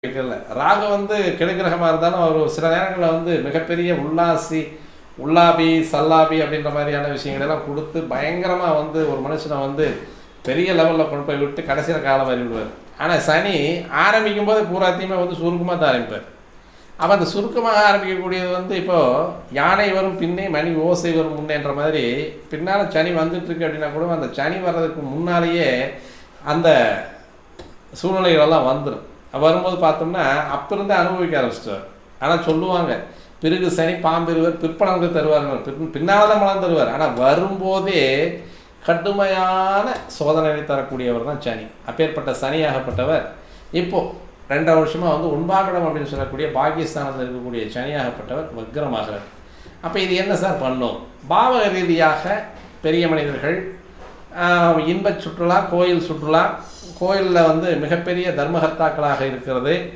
இல்ல. ராகு வந்து கெடுகிரகமாக இருந்தாலும் அவர் சில நேரங்களில் வந்து மிகப்பெரிய உள்ளாபி சல்லாபி அப்படின்ற மாதிரியான விஷயங்களெல்லாம் கொடுத்து பயங்கரமாக வந்து ஒரு மனுஷனை வந்து பெரிய லெவலில் கொண்டு போய் விட்டு கடைசியில் காலம் அறிவிடுவார். ஆனால் சனி ஆரம்பிக்கும் போது பூராத்தையுமே வந்து சுருக்கமாக தான் ஆரம்பிப்பார். அப்போ அந்த சுருக்கமாக ஆரம்பிக்கக்கூடியது வந்து இப்போது யானை வரும் பின்னே மணி ஓசை வரும் முன்னேன்ற மாதிரி பின்னால் சனி வந்துட்டுருக்கு அப்படின்னா கூட அந்த சனி வர்றதுக்கு முன்னாலேயே அந்த சூழ்நிலைகளெல்லாம் வந்துடும். வரும்போது பார்த்தோம்னா அப்போ இருந்து அனுபவிக்க ஆரம்பிச்சிட்டார். ஆனால் சொல்லுவாங்க பிறகு சனி பாம்பெருவர் பிற்பலன்கள் தருவார்கள், பின்னால் தான் பலன் தருவார். ஆனால் வரும்போதே கடுமையான சோதனை தரக்கூடியவர் தான் சனி. அப்பேற்பட்ட சனியாகப்பட்டவர் இப்போது 2 வருஷமாக வந்து உண்பாகடம் அப்படின்னு சொல்லக்கூடிய பாகிஸ்தானத்தில் இருக்கக்கூடிய சனியாகப்பட்டவர் வக்ரமாகிறார். அப்போ இது என்ன சார் பண்ணும்? பாவக ரீதியாக பெரிய மனிதர்கள் இன்பச் சுற்றுலா, கோயில் சுற்றுலா, கோயிலில் வந்து மிகப்பெரிய தர்மகர்த்தாக்களாக இருக்கிறது,